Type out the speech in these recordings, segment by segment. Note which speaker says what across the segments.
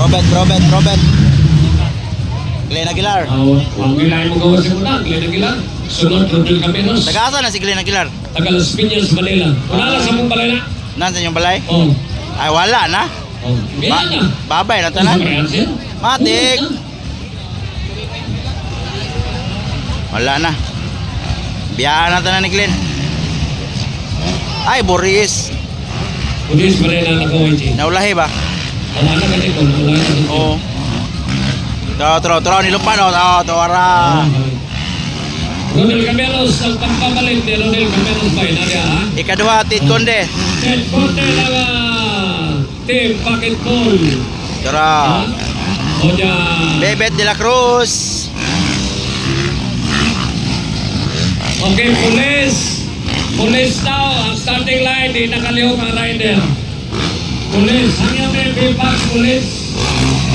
Speaker 1: Robert. Glenn Aguilar.
Speaker 2: Ang gilahin mo gawa sa muna, Glenn Aguilar. Sunod, Rodel Caminos.
Speaker 1: Taga-asa na si Glenn Aguilar?
Speaker 2: Taga Las Piñas, Manila. Wala lang sa mong balay na.
Speaker 1: Nansan yung balay?
Speaker 2: Oh.
Speaker 1: Ay, wala na.
Speaker 2: Oh. Yan na.
Speaker 1: Babay na tanan. Matik. Wala na. Biyahan na tanan ni Glenn. Ay, Boris.
Speaker 2: Pulis pa rin na nagawin siya.
Speaker 1: Naulahi ba?
Speaker 2: Wala na kasi kung wala na.
Speaker 1: Oo. Tara, nilupan o. Tawara.
Speaker 2: Rodel Caminos, ang pagpapalik ni Rodel Caminos ba inarya ha?
Speaker 1: Ikaduha, Tit Conde.
Speaker 2: Ted Conte lang Team Packet Call.
Speaker 1: Tara.
Speaker 2: O dyan.
Speaker 1: Bebet de la Cruz.
Speaker 2: Okay, Police now, ang starting line, di nakalihok ang rider. Police, hanggang may B-Box, Police.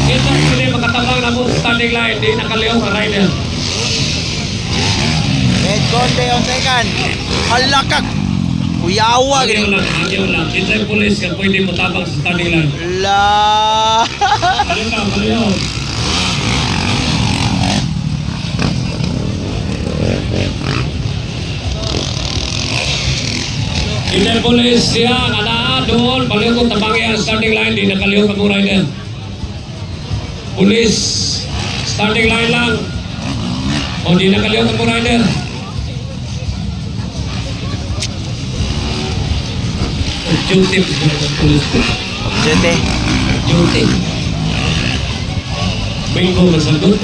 Speaker 2: Ito hindi makatabang na mo starting line, di nakalihok ang rider.
Speaker 1: Tit Conde on second. Halakak. Kuyawa.
Speaker 2: Hanggang lang. Ito yung Police, kaya pwede mo tabang sa starting line.
Speaker 1: La.
Speaker 2: Kalihok. Interpolice siya, ana doon, baliw kong tabangi ang starting line, di nakalihok ang mga rider. Police, starting line lang. O di nakalihok ang mga rider. Objective ng police.
Speaker 1: Jete.
Speaker 2: Objective. Bingo masagot.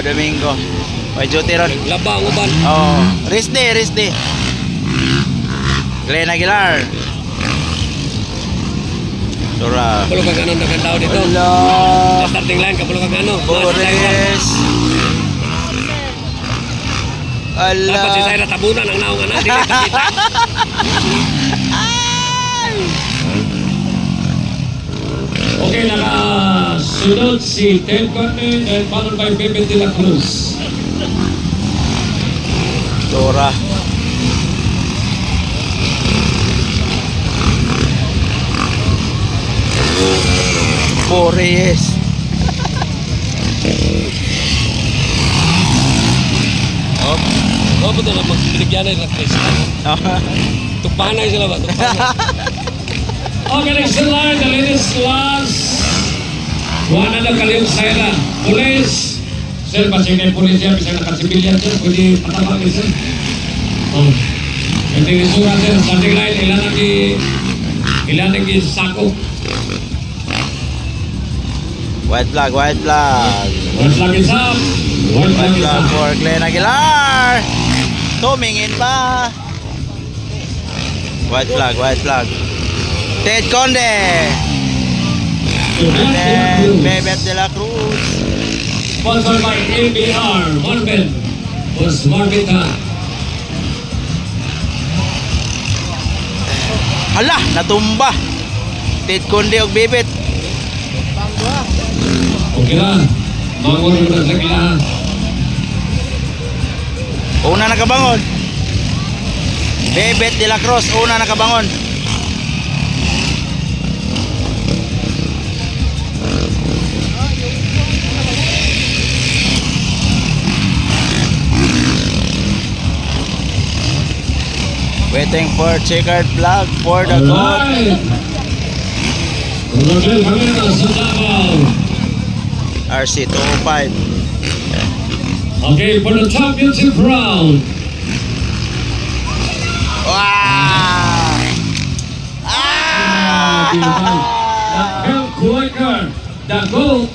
Speaker 1: Domingo. May duty ron.
Speaker 2: Labang uban.
Speaker 1: Rest day. Glenn Aguilar. Tura.
Speaker 2: Kapulong kang ano nagandao dito.
Speaker 1: Hello.
Speaker 2: Sa starting line, kapulong kang ano.
Speaker 1: Boris.
Speaker 2: Dapat si Zaira tabunan ang naong ana. Di kita. Okay, nakasunod si Ted Conte and followed by Pepe de la Cruz.
Speaker 1: Tura. Boris.
Speaker 2: Oh, betul lah, binigyan na yung Chris. Tupanay sila ba? Okay, next in line, the latest class. Wala na kaliyong Zaira. Police. Sir, pasigay police yan. Bisa nakasibilyan sir. Pwede patabang sir. Oh. Ito yung isura sir. Starting line. Ilan ang sako.
Speaker 1: White flag.
Speaker 2: One flag is up. One flag
Speaker 1: White
Speaker 2: is
Speaker 1: flag
Speaker 2: up.
Speaker 1: for Glenn Aguilar. Tumingin pa. White flag. Ted Conde. And then Bebet de la Cruz.
Speaker 2: Sponsored by ABR. Marvin. Was Marvin Tan.
Speaker 1: Hala, natumba. Ted Conde og Bebet.
Speaker 2: Okay lang. Bangon mo na sa kilahan.
Speaker 1: Una nakabangon. Bebet de la Cruz, una nakabangon. Waiting for checkered flag for the goal.
Speaker 2: Alright. Rodel Caminos sa Davao.
Speaker 1: RC 205.
Speaker 2: Okay, for the championship round.
Speaker 1: Wow!
Speaker 2: The Bill Quaker, the GOAT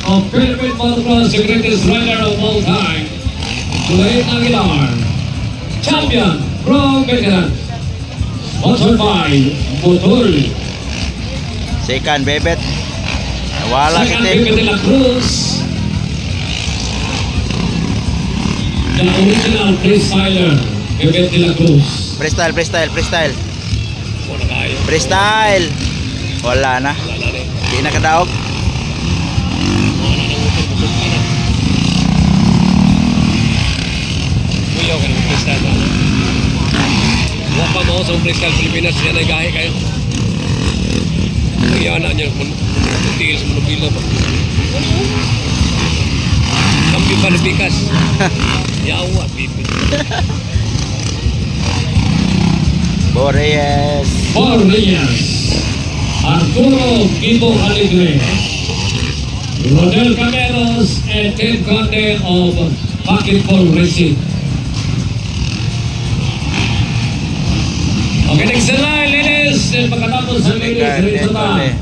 Speaker 2: of Philippine Motocross, the greatest rider of all time, Glenn Aguilar. Champion, pro veteran. Sponsored by Motul.
Speaker 1: Second, Bebet. Wala
Speaker 2: Second,
Speaker 1: kita.
Speaker 2: Pepe de la Cruz. The original freestyler, Pepe de la Cruz.
Speaker 1: Freestyle.
Speaker 2: Wala kayo.
Speaker 1: Freestyle. Wala na.
Speaker 2: Wala na rin.
Speaker 1: Di na kadaog.
Speaker 2: Kuyaw ka ng freestyle na. Huwag pa mo sa freestyle Pilipinas. Yan ay gahe kayo. Kaya anak niya, tiil sa Manubila ba? Kampi pa na bikas. Yawa, pipit.
Speaker 1: Borreyes.
Speaker 2: Borrellas, Arturo Gibo Alegre, Rodel Cameros, and Ted Conde of Basketball Racing. Okay, next na line, ladies. Pagkatapos sa ladies,
Speaker 1: Ted
Speaker 2: dito na.
Speaker 1: Conde.